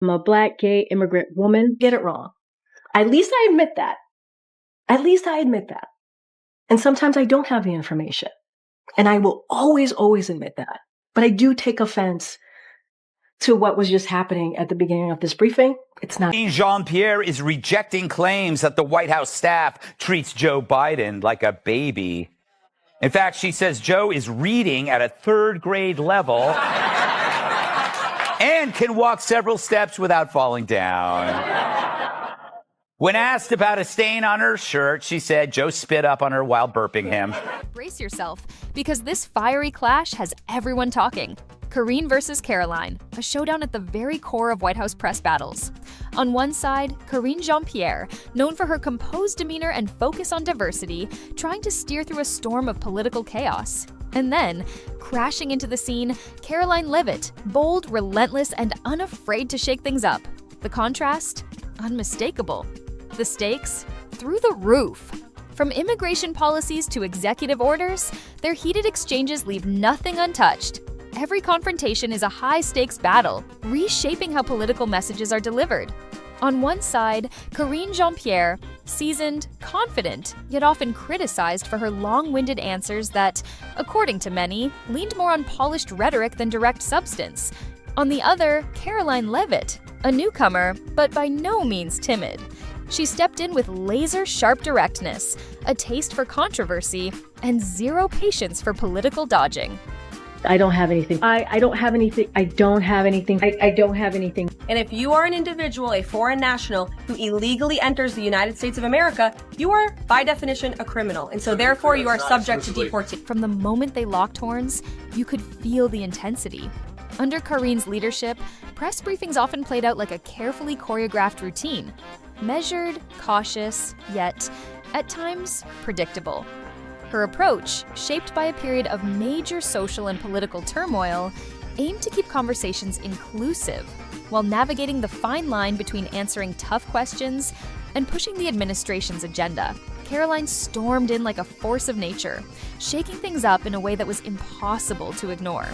I'm a Black, gay, immigrant woman. Get it wrong. At least I admit that. At least I admit that. And sometimes I don't have the information. And I will always, always admit that. But I do take offense to what was just happening at the beginning of this briefing. It's not. Karine Jean-Pierre is rejecting claims that the White House staff treats Joe Biden like a baby. In fact, she says Joe is reading at a third grade level and can walk several steps without falling down. When asked about a stain on her shirt, she said Joe spit up on her while burping him. Brace yourself, because this fiery clash has everyone talking. Karine versus Karoline, a showdown at the very core of White House press battles. On one side, Karine Jean-Pierre, known for her composed demeanor and focus on diversity, trying to steer through a storm of political chaos. And then, crashing into the scene, Karoline Leavitt, bold, relentless, and unafraid to shake things up. The contrast? Unmistakable. The stakes? Through the roof. From immigration policies to executive orders, their heated exchanges leave nothing untouched. Every confrontation is a high-stakes battle, reshaping how political messages are delivered. On one side, Karine Jean-Pierre, seasoned, confident, yet often criticized for her long-winded answers that, according to many, leaned more on polished rhetoric than direct substance. On the other, Karoline Leavitt, a newcomer, but by no means timid. She stepped in with laser-sharp directness, a taste for controversy, and zero patience for political dodging. I don't have anything. I don't have anything. I don't have anything. I don't have anything. And if you are an individual, a foreign national, who illegally enters the United States of America, you are, by definition, a criminal. And so therefore, you are subject to deportation. From the moment they locked horns, you could feel the intensity. Under Karine's leadership, press briefings often played out like a carefully choreographed routine. Measured, cautious, yet, at times, predictable. Her approach, shaped by a period of major social and political turmoil, aimed to keep conversations inclusive, while navigating the fine line between answering tough questions and pushing the administration's agenda. Karoline stormed in like a force of nature, shaking things up in a way that was impossible to ignore.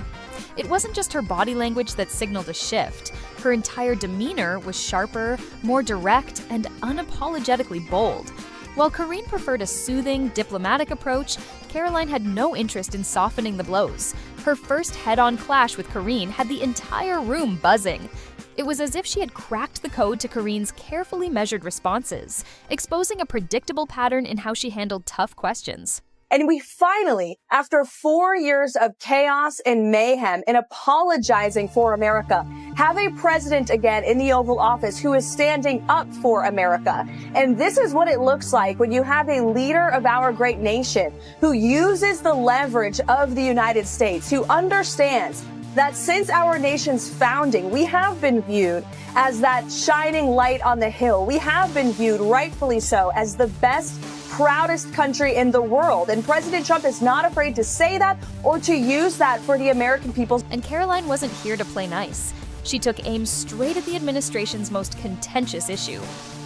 It wasn't just her body language that signaled a shift. Her entire demeanor was sharper, more direct, and unapologetically bold. While Karine preferred a soothing, diplomatic approach, Karoline had no interest in softening the blows. Her first head-on clash with Karine had the entire room buzzing. It was as if she had cracked the code to Karine's carefully measured responses, exposing a predictable pattern in how she handled tough questions. And we finally, after 4 years of chaos and mayhem and apologizing for America, have a president again in the Oval Office who is standing up for America. And this is what it looks like when you have a leader of our great nation who uses the leverage of the United States, who understands that since our nation's founding, we have been viewed as that shining light on the hill. We have been viewed, rightfully so, as the best, proudest country in the world. And President Trump is not afraid to say that or to use that for the American people. And Karoline wasn't here to play nice. She took aim straight at the administration's most contentious issue,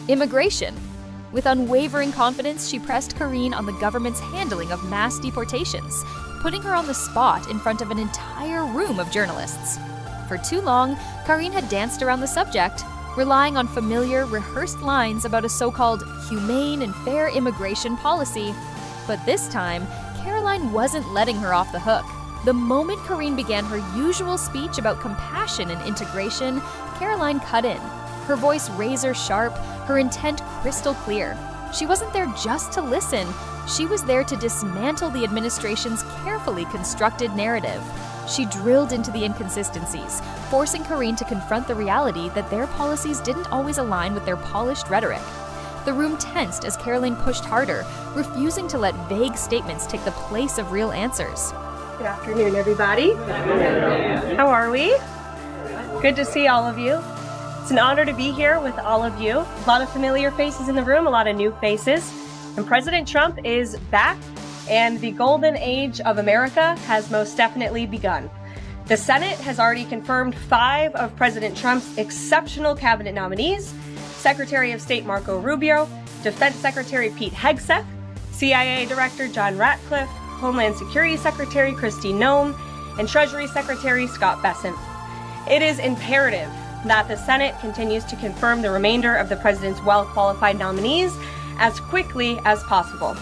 immigration. With unwavering confidence, she pressed Karine on the government's handling of mass deportations, putting her on the spot in front of an entire room of journalists. For too long, Karine had danced around the subject, relying on familiar, rehearsed lines about a so-called humane and fair immigration policy. But this time, Karoline wasn't letting her off the hook. The moment Karine began her usual speech about compassion and integration, Karoline cut in, her voice razor sharp, her intent crystal clear. She wasn't there just to listen. She was there to dismantle the administration's carefully constructed narrative. She drilled into the inconsistencies, forcing Karine to confront the reality that their policies didn't always align with their polished rhetoric. The room tensed as Karoline pushed harder, refusing to let vague statements take the place of real answers. Good afternoon, everybody. How are we? Good to see all of you. It's an honor to be here with all of you. A lot of familiar faces in the room, a lot of new faces. And President Trump is back, and the golden age of America has most definitely begun. The Senate has already confirmed 5 of President Trump's exceptional cabinet nominees: Secretary of State Marco Rubio, Defense Secretary Pete Hegseth, CIA Director John Ratcliffe, Homeland Security Secretary Kristi Noem, and Treasury Secretary Scott Bessent. It is imperative that the Senate continues to confirm the remainder of the president's well-qualified nominees as quickly as possible.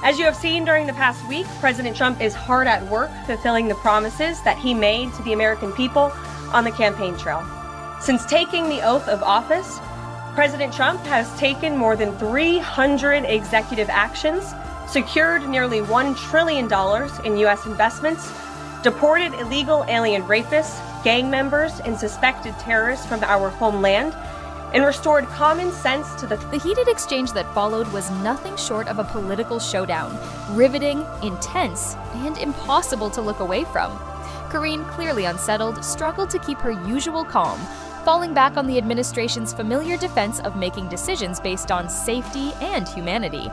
As you have seen during the past week, President Trump is hard at work fulfilling the promises that he made to the American people on the campaign trail. Since taking the oath of office, President Trump has taken more than 300 executive actions, secured nearly $1 trillion in U.S. investments, deported illegal alien rapists, gang members, and suspected terrorists from our homeland, and restored common sense to the heated exchange that followed was nothing short of a political showdown, riveting, intense, and impossible to look away from. Karine, clearly unsettled, struggled to keep her usual calm, falling back on the administration's familiar defense of making decisions based on safety and humanity.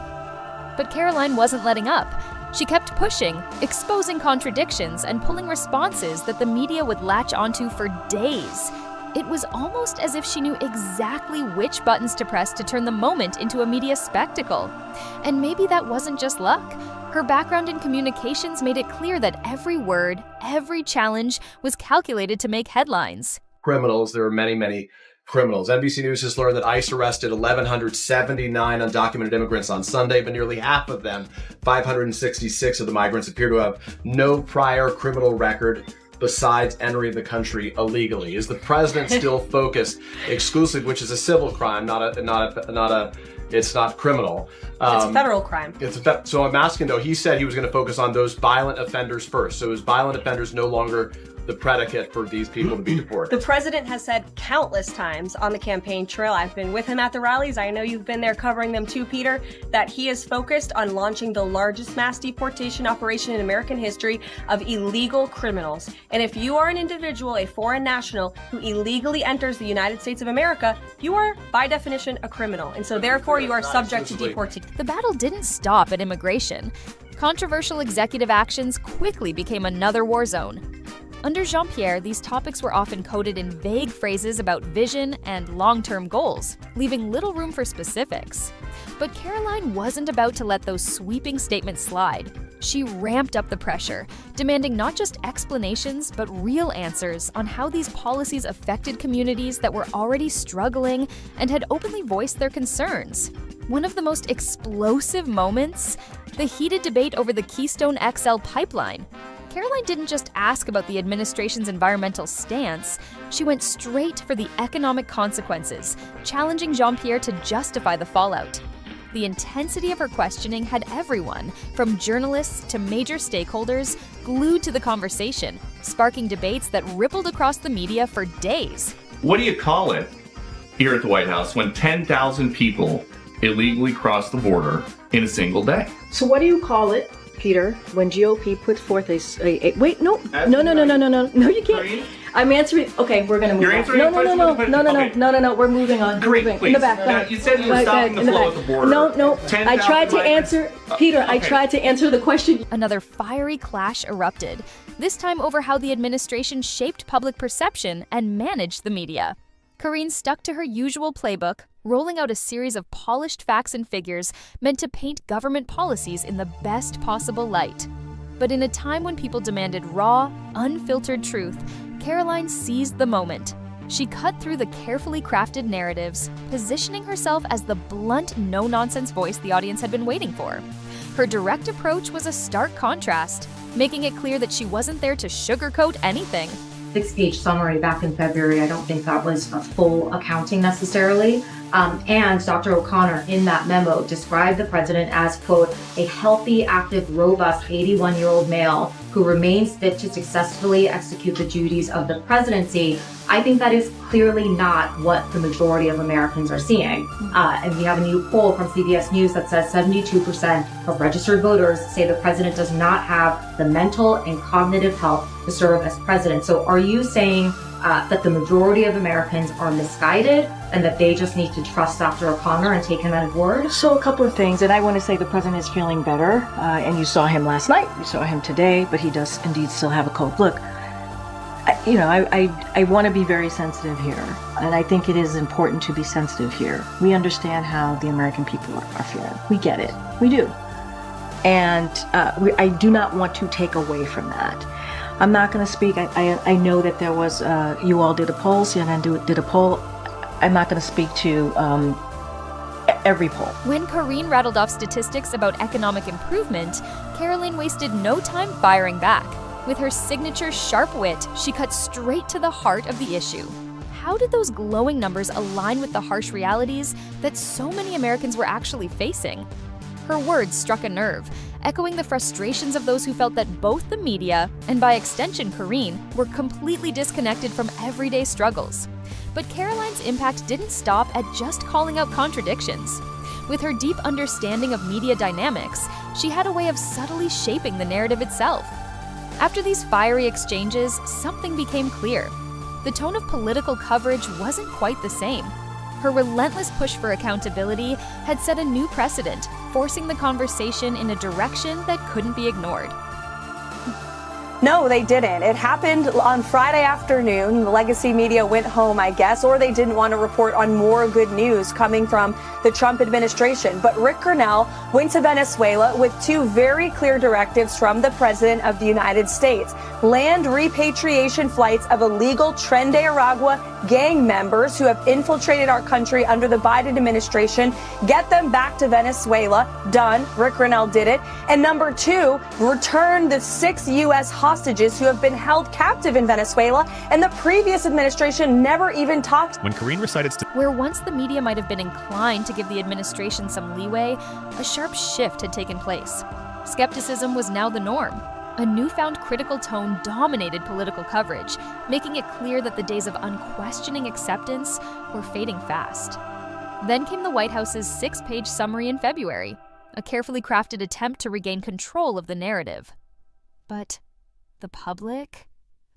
But Karoline wasn't letting up. She kept pushing, exposing contradictions, and pulling responses that the media would latch onto for days. It was almost as if she knew exactly which buttons to press to turn the moment into a media spectacle. And maybe that wasn't just luck. Her background in communications made it clear that every word, every challenge was calculated to make headlines. Criminals, there are many, many criminals. NBC News has learned that ICE arrested 1,179 undocumented immigrants on Sunday, but nearly half of them, 566 of the migrants, appear to have no prior criminal record besides entering the country illegally. Is the president still focused exclusively, which is a civil crime, it's not criminal. It's a federal crime. So I'm asking though, he said he was going to focus on those violent offenders first. So is violent offenders no longer the predicate for these people to be deported? The president has said countless times on the campaign trail, I've been with him at the rallies, I know you've been there covering them too, Peter, that he is focused on launching the largest mass deportation operation in American history of illegal criminals. And if you are an individual, a foreign national, who illegally enters the United States of America, you are, by definition, a criminal. And so therefore, you are subject to deportation. The battle didn't stop at immigration. Controversial executive actions quickly became another war zone. Under Jean-Pierre, these topics were often coded in vague phrases about vision and long-term goals, leaving little room for specifics. But Karoline wasn't about to let those sweeping statements slide. She ramped up the pressure, demanding not just explanations, but real answers on how these policies affected communities that were already struggling and had openly voiced their concerns. One of the most explosive moments? The heated debate over the Keystone XL pipeline. Karoline didn't just ask about the administration's environmental stance, she went straight for the economic consequences, challenging Jean-Pierre to justify the fallout. The intensity of her questioning had everyone, from journalists to major stakeholders, glued to the conversation, sparking debates that rippled across the media for days. What do you call it here at the White House when 10,000 people illegally cross the border in a single day? So what do you call it, Peter, when GOP puts forth wait, no, you can't. Karine? I'm answering. Okay, we're gonna move on. No, we're moving on. Karine, moving. please. In the back. Now, you said you were stopping the flow at the border. No. I tried to answer, Peter. Okay. I tried to answer the question. Another fiery clash erupted, this time over how the administration shaped public perception and managed the media. Karine stuck to her usual playbook, rolling out a series of polished facts and figures meant to paint government policies in the best possible light. But in a time when people demanded raw, unfiltered truth, Karoline seized the moment. She cut through the carefully crafted narratives, positioning herself as the blunt, no-nonsense voice the audience had been waiting for. Her direct approach was a stark contrast, making it clear that she wasn't there to sugarcoat anything. 6-page summary back in February. I don't think that was a full accounting necessarily. And Dr. O'Connor in that memo described the president as, quote, a healthy, active, robust 81-year-old male who remains fit to successfully execute the duties of the presidency. I think that is clearly not what the majority of Americans are seeing. And we have a new poll from CBS News that says 72% of registered voters say the president does not have the mental and cognitive health to serve as president. So are you saying that the majority of Americans are misguided and that they just need to trust Dr. O'Connor and take him at his word? So a couple of things, and I want to say the president is feeling better, and you saw him last night, you saw him today, but he does indeed still have a cold. Look, I want to be very sensitive here, and I think it is important to be sensitive here. We understand how the American people are feeling. We get it. We do. And I do not want to take away from that. I'm not going to speak. I know that there was, you all did a poll, CNN did a poll. I'm not going to speak to every poll. When Karine rattled off statistics about economic improvement, Karoline wasted no time firing back. With her signature sharp wit, she cut straight to the heart of the issue. How did those glowing numbers align with the harsh realities that so many Americans were actually facing? Her words struck a nerve, echoing the frustrations of those who felt that both the media, and by extension Karine, were completely disconnected from everyday struggles. But Karoline's impact didn't stop at just calling out contradictions. With her deep understanding of media dynamics, she had a way of subtly shaping the narrative itself. After these fiery exchanges, something became clear. The tone of political coverage wasn't quite the same. Her relentless push for accountability had set a new precedent, forcing the conversation in a direction that couldn't be ignored. No, they didn't. It happened on Friday afternoon. The legacy media went home, I guess, or they didn't want to report on more good news coming from the Trump administration. But Rick Grenell went to Venezuela with two very clear directives from the President of the United States. Land repatriation flights of illegal Tren de Aragua gang members who have infiltrated our country under the Biden administration. Get them back to Venezuela. Done. Rick Grenell did it. And number two, return the 6 U.S. hostages who have been held captive in Venezuela, and the previous administration never even talked. When Karine recited where once the media might have been inclined to give the administration some leeway, a sharp shift had taken place. Skepticism was now the norm. A newfound critical tone dominated political coverage, making it clear that the days of unquestioning acceptance were fading fast. Then came the White House's 6-page summary in February, a carefully crafted attempt to regain control of the narrative. But the public?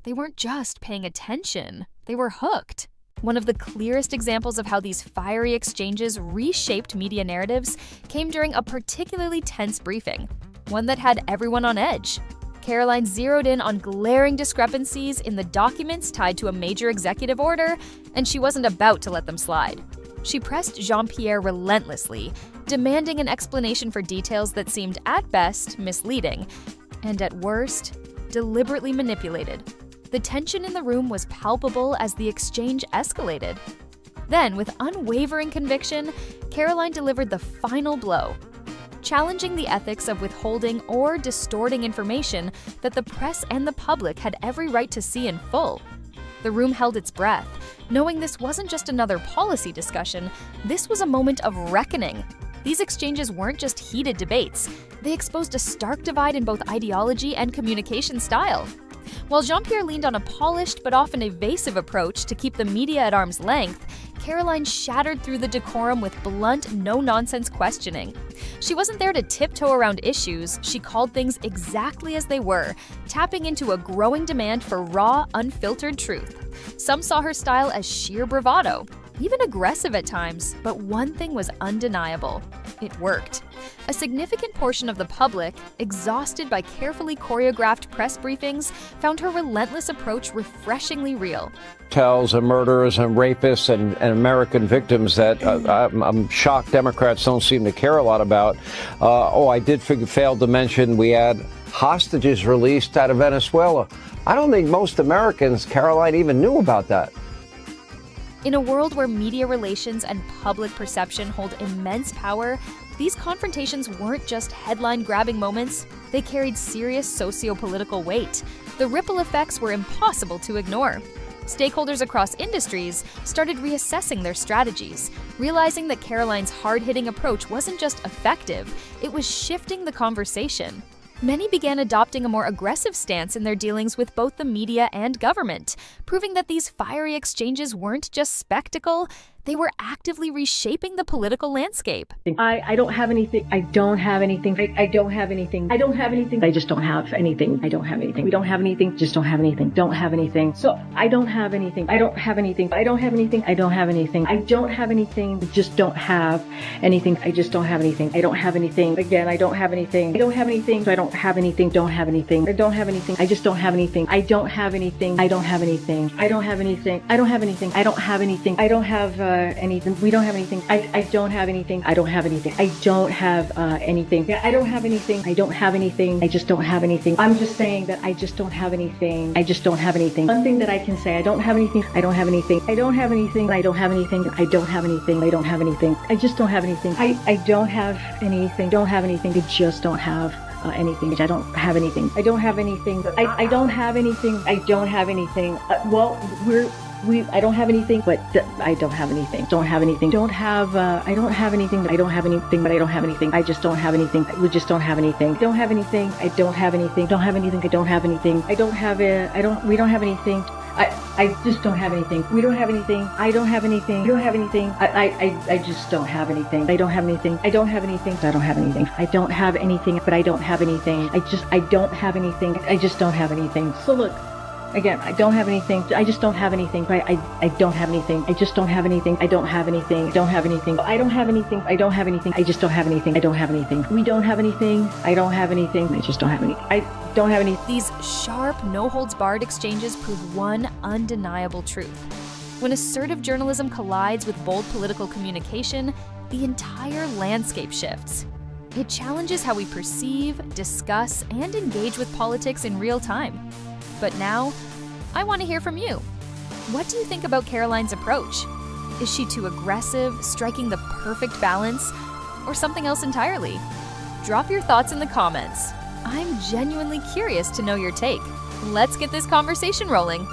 They weren't just paying attention, they were hooked. One of the clearest examples of how these fiery exchanges reshaped media narratives came during a particularly tense briefing, one that had everyone on edge. Karoline zeroed in on glaring discrepancies in the documents tied to a major executive order, and she wasn't about to let them slide. She pressed Jean-Pierre relentlessly, demanding an explanation for details that seemed at best misleading, and at worst, deliberately manipulated. The tension in the room was palpable as the exchange escalated. Then, with unwavering conviction, Karoline delivered the final blow, challenging the ethics of withholding or distorting information that the press and the public had every right to see in full. The room held its breath, knowing this wasn't just another policy discussion, this was a moment of reckoning. These exchanges weren't just heated debates, they exposed a stark divide in both ideology and communication style. While Jean-Pierre leaned on a polished but often evasive approach to keep the media at arm's length, Karoline shattered through the decorum with blunt, no-nonsense questioning. She wasn't there to tiptoe around issues, she called things exactly as they were, tapping into a growing demand for raw, unfiltered truth. Some saw her style as sheer bravado, even aggressive at times, but one thing was undeniable. It worked. A significant portion of the public, exhausted by carefully choreographed press briefings, found her relentless approach refreshingly real. Tells of murderers and rapists and American victims that I'm shocked Democrats don't seem to care a lot about. I did fail to mention we had hostages released out of Venezuela. I don't think most Americans, Karoline, even knew about that. In a world where media relations and public perception hold immense power, these confrontations weren't just headline-grabbing moments, they carried serious socio-political weight. The ripple effects were impossible to ignore. Stakeholders across industries started reassessing their strategies, realizing that Karoline's hard-hitting approach wasn't just effective, it was shifting the conversation. Many began adopting a more aggressive stance in their dealings with both the media and government, proving that these fiery exchanges weren't just spectacle, they were actively reshaping the political landscape. I don't have anything. I don't have anything. I don't have anything. I don't have anything. I just don't have anything. I don't have anything. We don't have anything. Just don't have anything. Don't have anything. So I don't have anything. I don't have anything. I don't have anything. I don't have anything. I don't have anything. Just don't have anything. I just don't have anything. I don't have anything. Again, I don't have anything. I don't have anything. So I don't have anything. Don't have anything. I don't have anything. I just don't have anything. I don't have anything. I don't have anything. I don't have anything. I don't have anything. I don't have anything. I don't have anything. We don't have anything. I don't have anything. I don't have anything. I don't have anything. Yeah, I don't have anything. I don't have anything. I just don't have anything. I'm just saying that I just don't have anything. I just don't have anything. One thing that I can say, I don't have anything. I don't have anything. I don't have anything. I don't have anything. I don't have anything. I don't have anything. I just don't have anything. I don't have anything. Don't have anything. I just don't have anything. I don't have anything. I don't have anything. I don't have anything. I don't have anything. I don't have anything, but I don't have anything. Don't have anything. Don't have, I don't have anything. I don't have anything, but I don't have anything. I just don't have anything. We just don't have anything. Don't have anything. I don't have anything. Don't have anything. I don't have anything. I don't have it. We don't have anything. I just don't have anything. We don't have anything. I don't have anything. We don't have anything. I just don't have anything. I don't have anything. I don't have anything. I don't have anything. I don't have anything, but I don't have anything. I don't have anything. I just don't have anything. So look, again, I don't have anything. I just don't have anything. I don't have anything. I just don't have anything. I don't have anything. I don't have anything. I don't have anything. I don't have anything. I just don't have anything. I don't have anything. We don't have anything. I don't have anything. I just don't have anything. I don't have any. These sharp, no-holds-barred exchanges prove one undeniable truth. When assertive journalism collides with bold political communication, the entire landscape shifts. It challenges how we perceive, discuss, and engage with politics in real time. But now, I want to hear from you. What do you think about Karoline's approach? Is she too aggressive, striking the perfect balance, or something else entirely? Drop your thoughts in the comments. I'm genuinely curious to know your take. Let's get this conversation rolling.